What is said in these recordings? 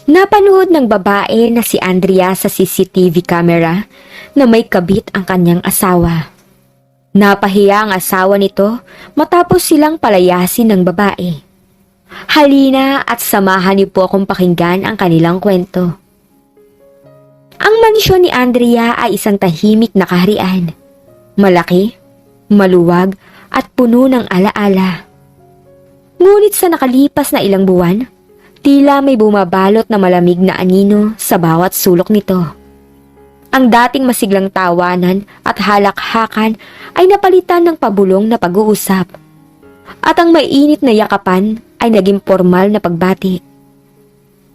Napanood ng babae na si Andrea sa CCTV camera na may kabit ang kanyang asawa. Napahiya ang asawa nito matapos silang palayasin ng babae. Halina at samahan niyo po akong pakinggan ang kanilang kwento. Ang mansyon ni Andrea ay isang tahimik na kaharian. Malaki, maluwag at puno ng alaala. Ngunit sa nakalipas na ilang buwan, tila may bumabalot na malamig na anino sa bawat sulok nito. Ang dating masiglang tawanan at halakhakan ay napalitan ng pabulong na pag-uusap. At ang mainit na yakapan ay naging formal na pagbati.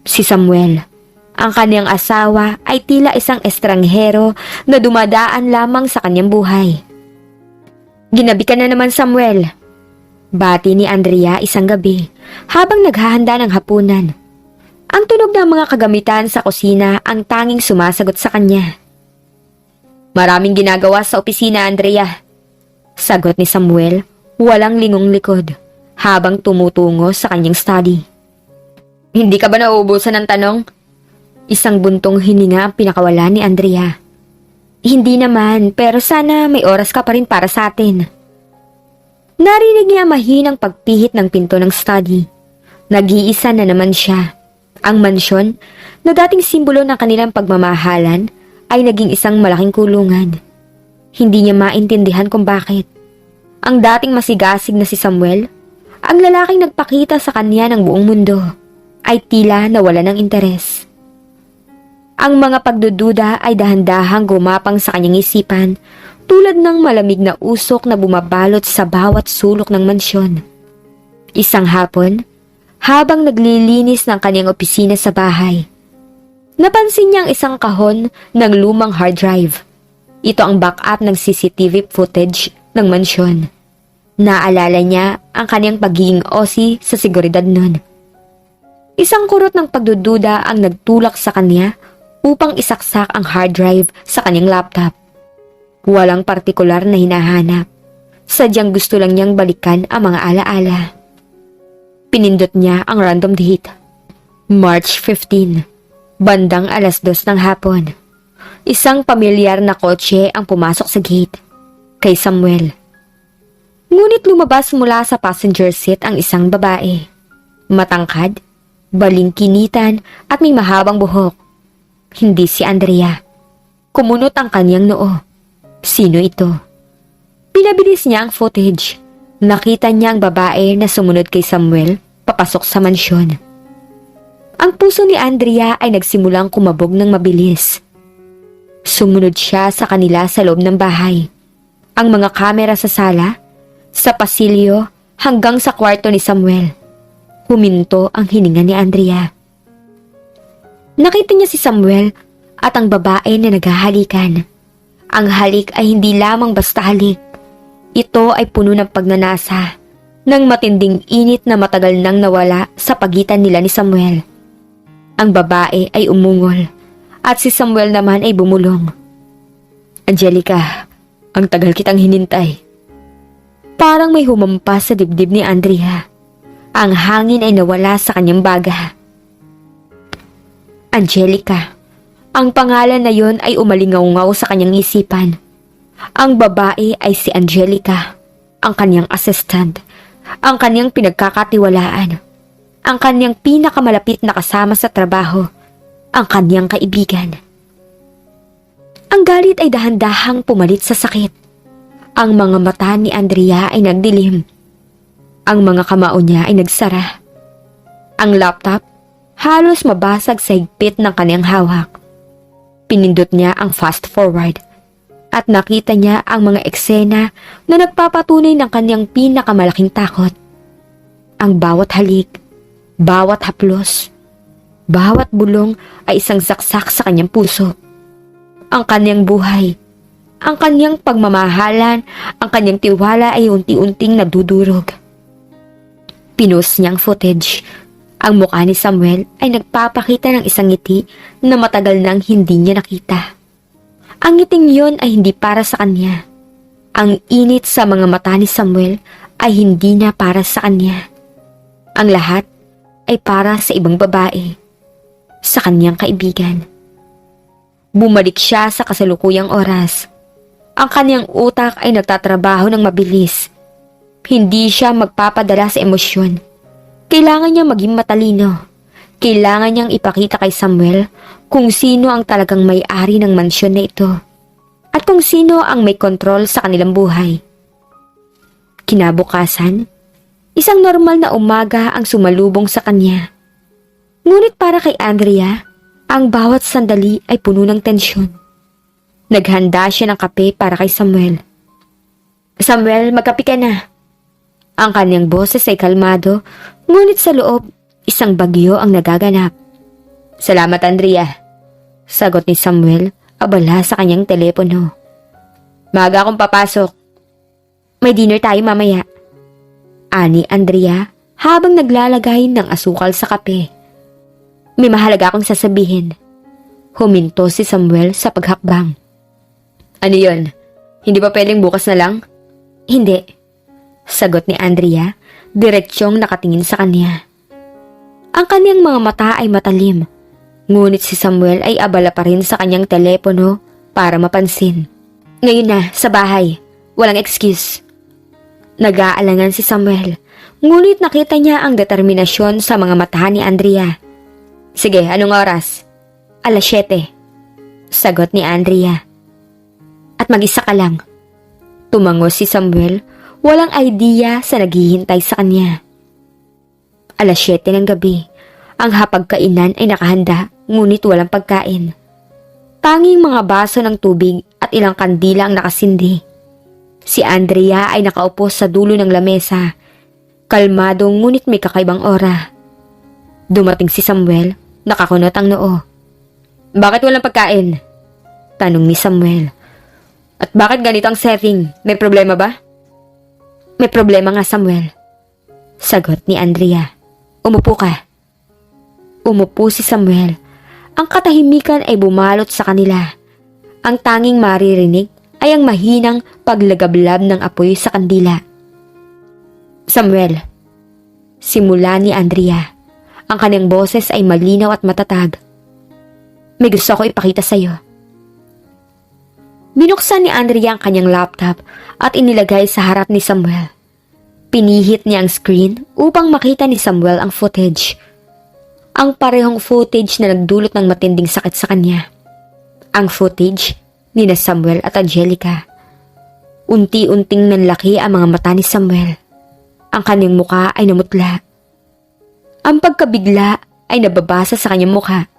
Si Samuel, ang kanyang asawa, ay tila isang estranghero na dumadaan lamang sa kanyang buhay. "Ginabi ka na naman, Samuel," bati ni Andrea isang gabi habang naghahanda ng hapunan. Ang tunog ng mga kagamitan sa kusina ang tanging sumasagot sa kanya. "Maraming ginagawa sa opisina, Andrea," sagot ni Samuel, walang lingong likod, habang tumutungo sa kanyang study. "Hindi ka ba nauubusan ng tanong?" Isang buntong hininga ang pinakawala ni Andrea. "Hindi naman, pero sana may oras ka pa rin para sa atin." Narinig niya mahinang pagpihit ng pinto ng study. Nag-iisa na naman siya. Ang mansyon, na dating simbolo ng kanilang pagmamahalan, ay naging isang malaking kulungan. Hindi niya maintindihan kung bakit. Ang dating masigasig na si Samuel, ang lalaking nagpakita sa kanya ng buong mundo, ay tila nawala ng interes. Ang mga pagdududa ay dahan-dahang gumapang sa kanyang isipan, tulad ng malamig na usok na bumabalot sa bawat sulok ng mansyon. Isang hapon, habang naglilinis ng kanyang opisina sa bahay, napansin niya ang isang kahon ng lumang hard drive. Ito ang backup ng CCTV footage ng mansyon. Naalala niya ang kanyang pagiging OC sa seguridad nun. Isang kurot ng pagdududa ang nagtulak sa kanya upang isaksak ang hard drive sa kanyang laptop. Walang partikular na hinahanap. Sadyang gusto lang niyang balikan ang mga alaala. Pinindot niya ang random date. March 15, bandang 2:00 ng hapon. Isang pamilyar na kotse ang pumasok sa gate. Kay Samuel. Ngunit lumabas mula sa passenger seat ang isang babae. Matangkad, balingkinitan at may mahabang buhok. Hindi si Andrea. Kumunot ang kanyang noo. Sino ito? Pinabilis niya ang footage. Nakita niya ang babae na sumunod kay Samuel papasok sa mansyon. Ang puso ni Andrea ay nagsimulang kumabog ng mabilis. Sumunod siya sa kanila sa loob ng bahay. Ang mga kamera sa sala, sa pasilyo, hanggang sa kwarto ni Samuel. Huminto ang hininga ni Andrea. Nakita niya si Samuel at ang babae na naghahalikan. Ang halik ay hindi lamang basta halik. Ito ay puno ng pagnanasa, ng matinding init na matagal nang nawala sa pagitan nila ni Samuel. Ang babae ay umungol at si Samuel naman ay bumulong. "Angelica, ang tagal kitang hinintay." Parang may humampas sa dibdib ni Andrea. Ang hangin ay nawala sa kanyang baga. Angelica. Ang pangalan na yon ay umalingaw-ngaw sa kanyang isipan. Ang babae ay si Angelica, ang kanyang assistant, ang kanyang pinagkakatiwalaan, ang kanyang pinakamalapit na kasama sa trabaho, ang kanyang kaibigan. Ang galit ay dahan-dahang pumalit sa sakit. Ang mga mata ni Andrea ay nagdilim. Ang mga kamao niya ay nagsara. Ang laptop halos mabasag sa higpit ng kanyang hawak. Pinindot niya ang fast forward at nakita niya ang mga eksena na nagpapatunay ng kanyang pinakamalaking takot. Ang bawat halik, bawat haplos, bawat bulong ay isang saksak sa kanyang puso. Ang kanyang buhay, ang kanyang pagmamahalan, ang kanyang tiwala ay unti-unting nadudurog. Pinost niya ang footage. Ang mukha ni Samuel ay nagpapakita ng isang ngiti na matagal nang hindi niya nakita. Ang ngiting yon ay hindi para sa kanya. Ang init sa mga mata ni Samuel ay hindi na para sa kanya. Ang lahat ay para sa ibang babae. sa kanyang kaibigan. Bumalik siya sa kasalukuyang oras. Ang kanyang utak ay nagtatrabaho ng mabilis. Hindi siya magpapadala sa emosyon. Kailangan niya maging matalino. Kailangan niyang ipakita kay Samuel kung sino ang talagang may-ari ng mansyon na ito at kung sino ang may kontrol sa kanilang buhay. Kinabukasan, isang normal na umaga ang sumalubong sa kanya. Ngunit para kay Andrea, ang bawat sandali ay puno ng tensyon. Naghanda siya ng kape para kay Samuel. "Samuel, magkape ka na." Ang kanyang boses ay kalmado, ngunit sa loob, isang bagyo ang nagaganap. "Salamat, Andrea," sagot ni Samuel, abala sa kanyang telepono. "Maaga akong papasok. May dinner tayo mamaya," ani Andrea habang naglalagay ng asukal sa kape. "May mahalaga akong sasabihin." Huminto si Samuel sa paghakbang. "Ano yun? Hindi ba pwedeng bukas na lang?" "Hindi," sagot ni Andrea, diretsyong nakatingin sa kanya. Ang kanyang mga mata ay matalim, ngunit si Samuel ay abala pa rin sa kanyang telepono para mapansin. "Ngayon na, sa bahay. Walang excuse." Nag-aalangan si Samuel, ngunit nakita niya ang determinasyon sa mga mata ni Andrea. "Sige, anong oras?" "7:00, sagot ni Andrea. "At mag-isa ka lang." Tumango si Samuel, walang idea sa naghihintay sa kanya. 7:00 ng gabi. Ang hapagkainan ay nakahanda, ngunit walang pagkain. Tanging mga baso ng tubig at ilang kandila ang nakasindi. Si Andrea ay nakaupo sa dulo ng lamesa, kalmado ngunit may kakaibang aura. Dumating si Samuel, nakakunot ang noo. "Bakit walang pagkain?" tanong ni Samuel. "At bakit ganito ang setting? May problema ba?" "May problema nga, Samuel," sagot ni Andrea. "Umupo ka." Umupo si Samuel. Ang katahimikan ay bumalot sa kanila. Ang tanging maririnig ay ang mahinang paglagablab ng apoy sa kandila. "Samuel," simula ni Andrea. Ang kanyang boses ay malinaw at matatag. "May gusto ko ipakita sa iyo." Binuksan ni Andrea ang kanyang laptop at inilagay sa harap ni Samuel. Pinihit niya ang screen upang makita ni Samuel ang footage. Ang parehong footage na nagdulot ng matinding sakit sa kanya. Ang footage ni na Samuel at Angelica. Unti-unting nanlaki ang mga mata ni Samuel. Ang kanyang muka ay namutla. Ang pagkabigla ay nababasa sa kanyang muka.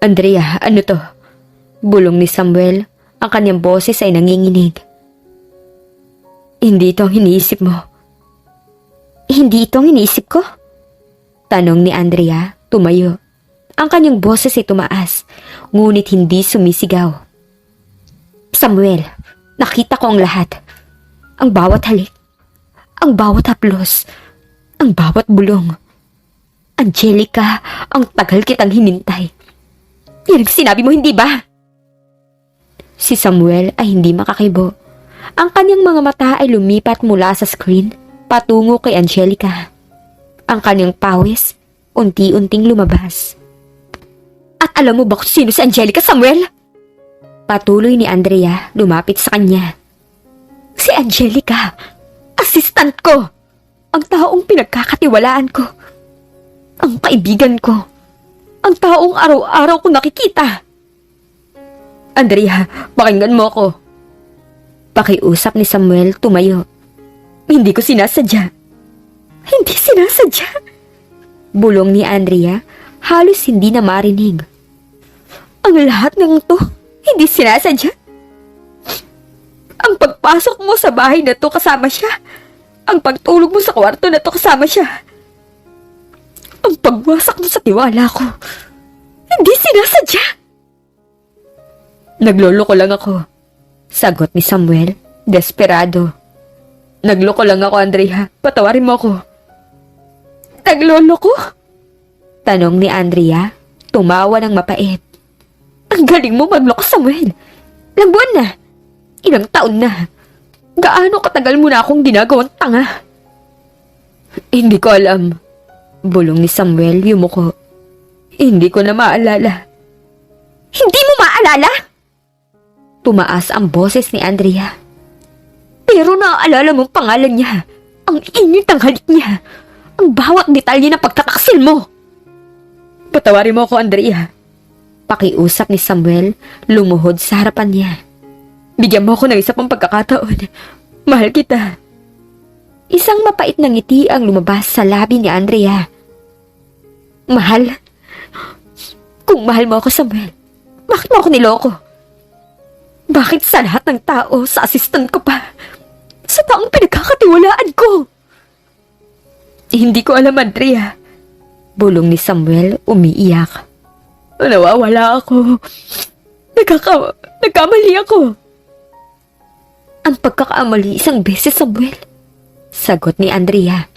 "Andrea, ano to?" bulong ni Samuel. Ang kanyang boses ay nanginginig. "Hindi ito ang iniisip mo." "Hindi ito ang iniisip ko?" tanong ni Andrea, tumayo. Ang kanyang boses ay tumaas, ngunit hindi sumisigaw. "Samuel, nakita ko ang lahat. Ang bawat halik, ang bawat haplos, ang bawat bulong. Angelica, ang tagal kitang hinintay. Yan ang sinabi mo, hindi ba?" Si Samuel ay hindi makakibo. Ang kanyang mga mata ay lumipat mula sa screen patungo kay Angelica. Ang kanyang pawis unti-unting lumabas. "At alam mo ba kung sino si Angelica, Samuel?" Patuloy ni Andrea, lumapit sa kanya. "Si Angelica, assistant ko, ang taong pinagkakatiwalaan ko, ang kaibigan ko, ang taong araw-araw ko nakikita." "Andrea, pakinggan mo ako." Pakiusap ni Samuel, tumayo. "Hindi ko sinasadya." "Hindi sinasadya?" bulong ni Andrea, halos hindi na marinig. "Ang lahat ng to, hindi sinasadya? Ang pagpasok mo sa bahay na to kasama siya. Ang pagtulog mo sa kwarto na to kasama siya. Ang pagwasak mo sa tiwala ko, hindi sinasadya?" "Nagloloko lang ako," sagot ni Samuel, desperado. "Nagloko lang ako, Andrea. Patawarin mo ako." "Nagloloko?" tanong ni Andrea, tumawa ng mapait. "Ang galing mo magloko, Samuel. Ilang buwan na? Ilang taon na? Gaano katagal mo na akong ginagawang tanga?" "Hindi ko alam," bulong ni Samuel, yumuko. Hindi ko na maalala. Hindi mo maalala? Tumaas ang boses ni Andrea. Pero naaalala mong pangalan niya. Ang init ng halik niya. Ang bawat detalye ng pagtataksil mo. Patawarin mo ako, Andrea. Pakiusap ni Samuel, lumuhod sa harapan niya. Bigyan mo ako ng isa pang pagkakataon. Mahal kita. Isang mapait na ngiti ang lumabas sa labi ni Andrea. Mahal? Kung mahal mo ako, Samuel, bakit mo ako niloko? Bakit sa lahat ng tao, sa assistant ko pa, sa taong pinagkakatiwalaan ko? Hindi ko alam, Andrea. Bulong ni Samuel, umiiyak. Nawawala ako. Nagkamali ako. Ang pagkakamali isang beses, Samuel. Sagot ni Andrea.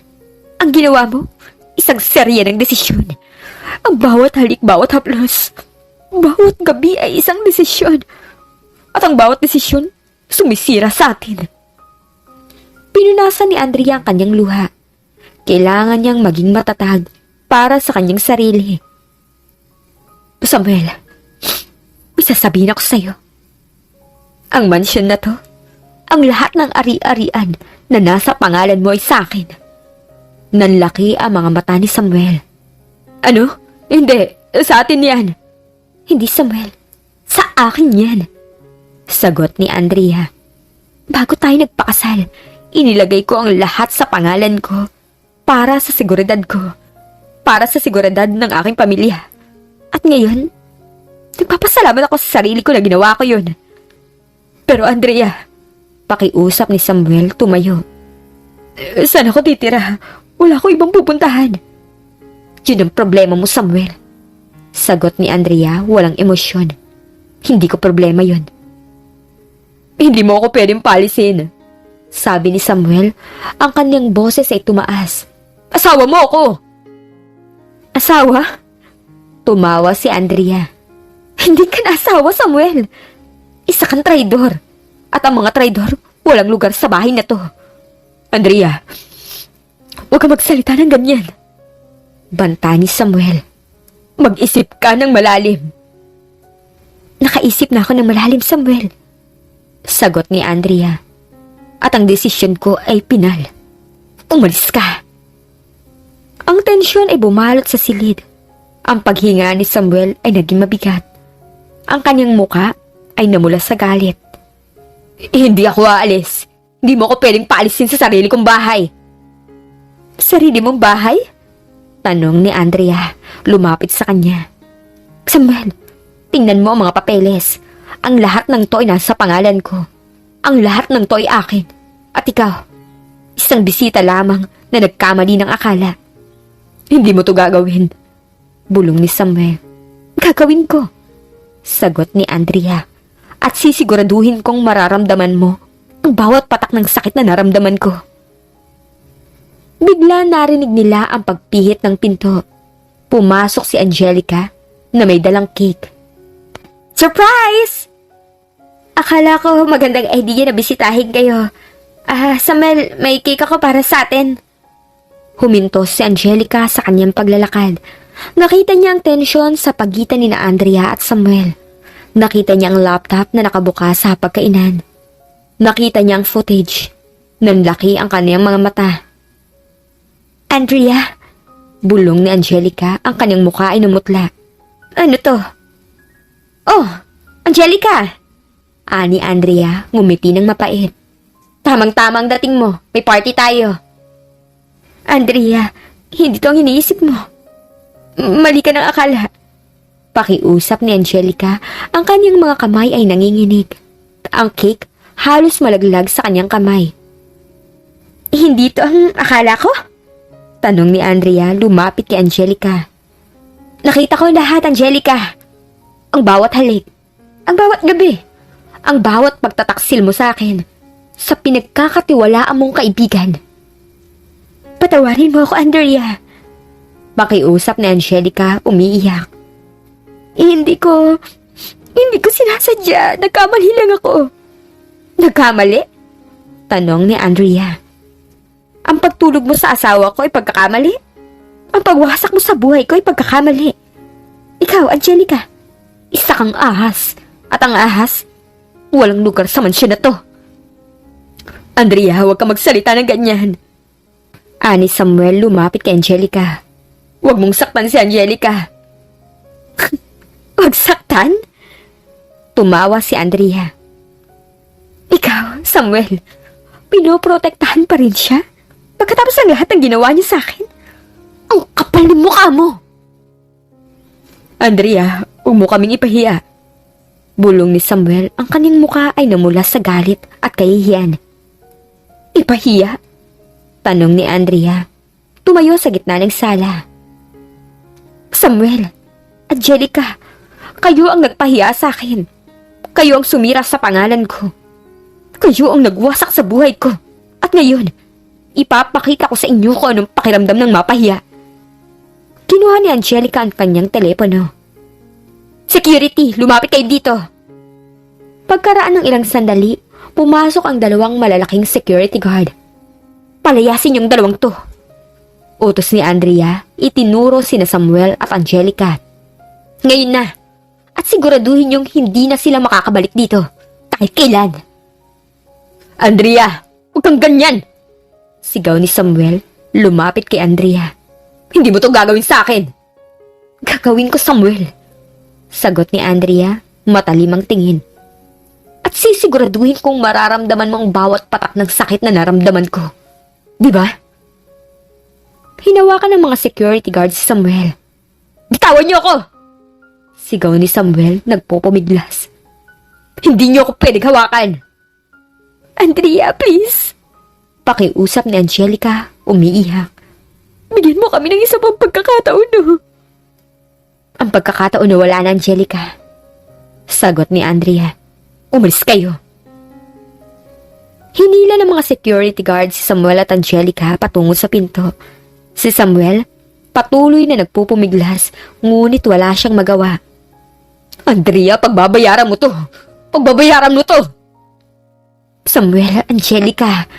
Ang ginawa mo, isang serye ng desisyon. Ang bawat halik, bawat haplos, bawat gabi ay isang desisyon. At ang bawat desisyon, sumisira sa atin. Pinunasan ni Andrea ang kanyang luha. Kailangan niyang maging matatag para sa kanyang sarili. Samuel, may sasabihin ako sa'yo. Ang mansyon na to, ang lahat ng ari-arian na nasa pangalan mo ay sa akin. Nanlaki ang mga mata ni Samuel. Ano? Hindi, sa atin yan. Hindi, Samuel. Sa akin yan. Sagot ni Andrea. Bago tayo nagpakasal, inilagay ko ang lahat sa pangalan ko para sa seguridad ko. Para sa seguridad ng aking pamilya. At ngayon, nagpapasalamat ako sa sarili ko na ginawa ko yun. Pero Andrea, pakiusap ni Samuel, tumayo. Saan ako titira? Wala ko ibang pupuntahan. Yun ang problema mo, Samuel. Sagot ni Andrea, walang emosyon. Hindi ko problema yun. Hindi mo ako pwedeng palisin. Sabi ni Samuel, ang kanyang boses ay tumaas. Asawa mo ako! Asawa? Tumawa si Andrea. Hindi ka na asawa, Samuel. Isa kang traidor. At ang mga traidor, walang lugar sa bahay na to. Andrea, huwag ka magsalita ng ganyan. Banta ni Samuel. Mag-isip ka ng malalim. Nakaisip na ako ng malalim, Samuel. Sagot ni Andrea. At ang desisyon ko ay pinal. Umalis ka. Ang tensyon ay bumalot sa silid. Ang paghinga ni Samuel ay naging mabigat. Ang kanyang muka ay namula sa galit. Hindi ako aalis. Hindi mo ako pwedeng paalisin sa sarili kong bahay. Sarili mong bahay? Tanong ni Andrea, lumapit sa kanya. Samuel, tingnan mo ang mga papeles. Ang lahat ng to ay nasa pangalan ko. Ang lahat ng to ay akin. At ikaw, isang bisita lamang na nagkamali ng akala. Hindi mo to gagawin. Bulong ni Samuel. Gagawin ko. Sagot ni Andrea. At sisiguraduhin kong mararamdaman mo ang bawat patak ng sakit na naramdaman ko. Bigla narinig nila ang pagpihit ng pinto. Pumasok si Angelica na may dalang cake. Surprise! Akala ko magandang idea na bisitahin kayo. Samuel, may cake ako para sa atin. Huminto si Angelica sa kanyang paglalakad. Nakita niya ang tensyon sa pagitan ni Andrea at Samuel. Nakita niya ang laptop na nakabukas sa pagkainan. Nakita niya ang footage. Nanlaki ang kanyang mga mata. Andrea, bulong ni Angelica, ang kanyang mukha ay namutla. Ano to? Oh, Angelica! Ani Andrea, ngumiti ng mapait. Tamang-tamang dating mo, may party tayo. Andrea, hindi to ang iniisip mo. Mali ka ng akala. Pakiusap ni Angelica, ang kanyang mga kamay ay nanginginig. Ang cake halos malaglag sa kanyang kamay. Hindi to ang akala ko? Tanong ni Andrea, lumapit kay Angelica. Nakita ko lahat, Angelica. Ang bawat halik, ang bawat gabi, ang bawat pagtataksil mo sa akin, sa pinagkakatiwalaan mong kaibigan. Patawarin mo ako, Andrea. Pakiusap ni Angelica, umiiyak. Hindi ko sinasadya. Nagkamali lang ako. Nagkamali? Tanong ni Andrea. Ang pagtulog mo sa asawa ko ay pagkakamali? Ang pagwasak mo sa buhay ko ay pagkakamali? Ikaw, Angelica, isa kang ahas. At ang ahas, walang lugar sa mansyon na to. Andrea, huwag ka magsalita ng ganyan. Ani Samuel lumapit kay Angelica. Huwag mong saktan si Angelica. Huwag saktan? Tumawa si Andrea. Ikaw, Samuel, pinoprotektahan pa rin siya? Pagkatapos ng lahat ng ginawa niya sa akin? Ang kapal ng mukha mo! Andrea, huwag mo kaming ipahiya. Bulong ni Samuel, ang kanyang mukha ay namula sa galit at kahihiyan. Ipahiya? Tanong ni Andrea. Tumayo sa gitna ng sala. Samuel, Angelica, kayo ang nagpahiya sa akin. Kayo ang sumira sa pangalan ko. Kayo ang nagwasak sa buhay ko. At ngayon, ipapakita ko sa inyo kung anong pakiramdam ng mapahiya. Kinuha ni Angelica ang kanyang telepono. Security, lumapit kayo dito. Pagkaraan ng ilang sandali, pumasok ang dalawang malalaking security guard. Palayasin yung dalawang to. Utos ni Andrea, itinuro sina Samuel at Angelica. Ngayon na, at siguraduhin yung hindi na sila makakabalik dito, kahit kailan. Andrea, huwag kang ganyan! Sigaw ni Samuel, lumapit kay Andrea. Hindi mo to gagawin sa akin. Gagawin ko, Samuel. Sagot ni Andrea, matalimang tingin. At sisiguraduhin kong mararamdaman mo ang bawat patak ng sakit na naramdaman ko. Diba? Hinawakan ng mga security guards si Samuel. Bitawan niyo ako! Sigaw ni Samuel, nagpupumiglas. Hindi niyo ako pwedeng hawakan. Andrea, please. Pakiusap ni Angelica, umiiyak. Bigyan mo kami ng isa pang pagkakataon, no? Ang pagkakataon na wala na, Angelica. Sagot ni Andrea. Umalis kayo. Hinila ng mga security guards si Samuel at Angelica patungo sa pinto. Si Samuel, patuloy na nagpupumiglas, ngunit wala siyang magawa. Andrea, pagbabayaran mo to! Pagbabayaran mo to! Samuel, Angelica,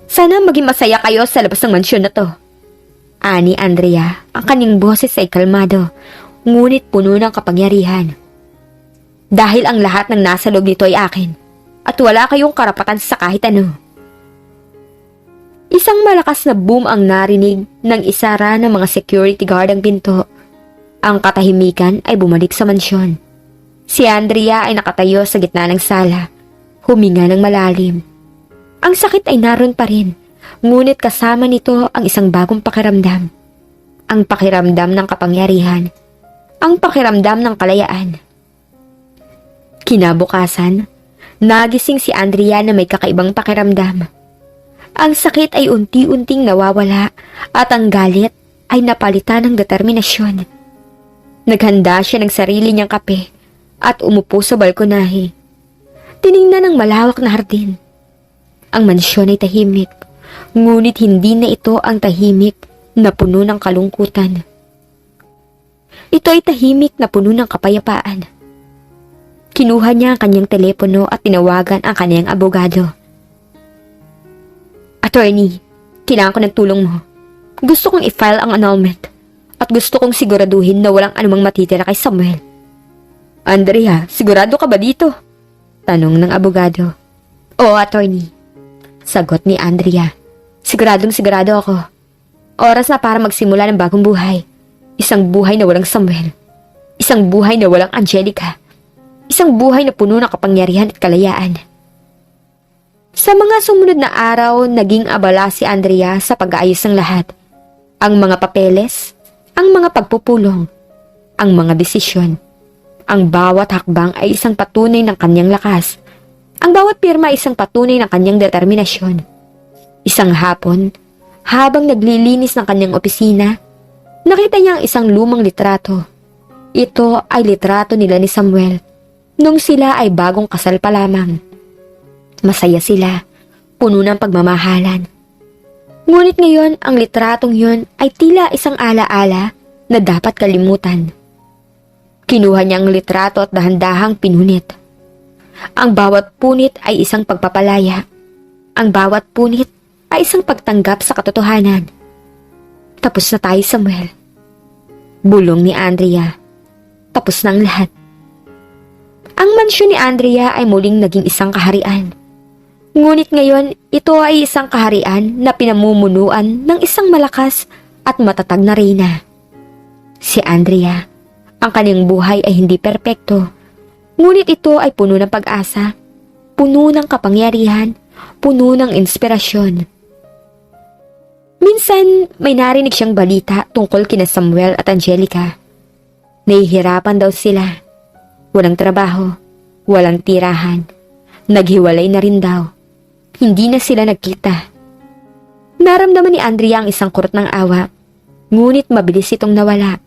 sana maging masaya kayo sa labas ng mansyon na to. Ani Andrea, ang kanyang boses ay kalmado, ngunit puno ng kapangyarihan. Dahil ang lahat ng nasa loob nito ay akin, at wala kayong karapatan sa kahit ano. Isang malakas na boom ang narinig nang isara ng mga security guard ang pinto. Ang katahimikan ay bumalik sa mansyon. Si Andrea ay nakatayo sa gitna ng sala, huminga ng malalim. Ang sakit ay naroon pa rin, ngunit kasama nito ang isang bagong pakiramdam. Ang pakiramdam ng kapangyarihan. Ang pakiramdam ng kalayaan. Kinabukasan, nagising si Andrea na may kakaibang pakiramdam. Ang sakit ay unti-unting nawawala at ang galit ay napalitan ng determinasyon. Naghanda siya ng sarili niyang kape at umupo sa balkonahe. Tiningnan ang malawak na hardin. Ang mansyon ay tahimik, ngunit hindi na ito ang tahimik na puno ng kalungkutan. Ito ay tahimik na puno ng kapayapaan. Kinuha niya ang kanyang telepono at tinawagan ang kanyang abogado. Attorney, kailangan ko ng tulong mo. Gusto kong i-file ang annulment at gusto kong siguraduhin na walang anumang matitira kay Samuel. Andrea, sigurado ka ba dito? Tanong ng abogado. Oo, attorney. Sagot ni Andrea. Siguradong sigurado ako. Oras na para magsimula ng bagong buhay. Isang buhay na walang Samuel. Isang buhay na walang Angelica. Isang buhay na puno ng kapangyarihan at kalayaan. Sa mga sumunod na araw, naging abala si Andrea sa pag-aayos ng lahat. Ang mga papeles, ang mga pagpupulong, ang mga desisyon. Ang bawat hakbang ay isang patunay ng kanyang lakas. Ang bawat pirma ay isang patunay ng kanyang determinasyon. Isang hapon, habang naglilinis ng kanyang opisina, nakita niya ang isang lumang litrato. Ito ay litrato nila ni Samuel nung sila ay bagong kasal pa lamang. Masaya sila, puno ng pagmamahalan. Ngunit ngayon, ang litratong yun ay tila isang alaala na dapat kalimutan. Kinuha niya ang litrato at dahan-dahang pinunit. Ang bawat punit ay isang pagpapalaya. Ang bawat punit ay isang pagtanggap sa katotohanan. Tapos na tayo, Samuel. Bulong ni Andrea. tapos na ang lahat. Ang mansyon ni Andrea ay muling naging isang kaharian. Ngunit ngayon, ito ay isang kaharian na pinamumunuan ng isang malakas at matatag na reyna. Si Andrea, ang kanyang buhay ay hindi perpekto, ngunit ito ay puno ng pag-asa, puno ng kapangyarihan, puno ng inspirasyon. Minsan, may narinig siyang balita tungkol kina Samuel at Angelica. Nahihirapan daw sila. Walang trabaho, walang tirahan, naghiwalay na rin daw. Hindi na sila nagkita. Naramdaman ni Andrea ang isang kurot ng awa, ngunit mabilis itong nawala.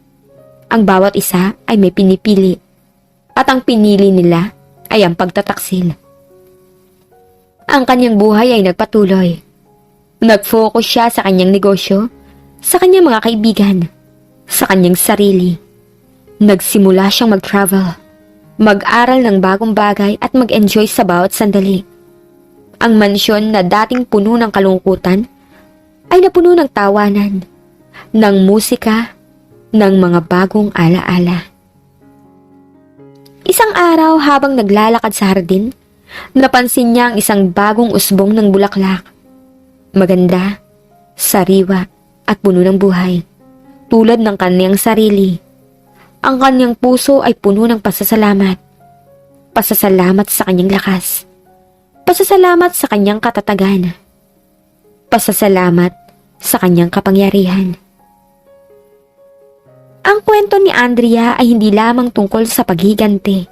Ang bawat isa ay may pinipili, at ang pinili nila ay ang pagtataksil. Ang kanyang buhay ay nagpatuloy. Nag-focus siya sa kanyang negosyo, sa kanyang mga kaibigan, sa kanyang sarili. Nagsimula siyang mag-travel, mag-aral ng bagong bagay at mag-enjoy sa bawat sandali. Ang mansyon na dating puno ng kalungkutan ay napuno ng tawanan, ng musika, ng mga bagong alaala. Isang araw habang naglalakad sa hardin, napansin niya ang isang bagong usbong ng bulaklak. Maganda, sariwa at puno ng buhay, tulad ng kanyang sarili. Ang kanyang puso ay puno ng pasasalamat. Pasasalamat sa kanyang lakas. Pasasalamat sa kanyang katatagan. Pasasalamat sa kanyang kapangyarihan. Ang kwento ni Andrea ay hindi lamang tungkol sa paghiganti.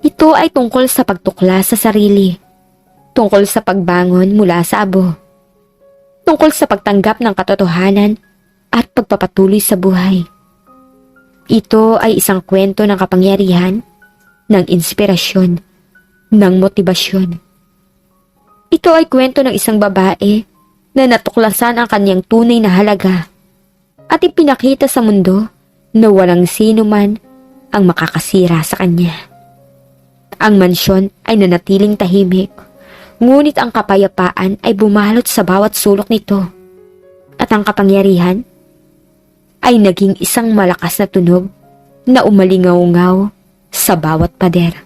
Ito ay tungkol sa pagtuklas sa sarili. Tungkol sa pagbangon mula sa abo. Tungkol sa pagtanggap ng katotohanan at pagpapatuloy sa buhay. Ito ay isang kwento ng kapangyarihan, ng inspirasyon, ng motibasyon. Ito ay kwento ng isang babae na natuklasan ang kanyang tunay na halaga at ipinakita sa mundo na walang sino man ang makakasira sa kanya. Ang mansyon ay nanatiling tahimik, ngunit ang kapayapaan ay bumalot sa bawat sulok nito. At ang kapangyarihan ay naging isang malakas na tunog na umalingaw-ngaw sa bawat pader.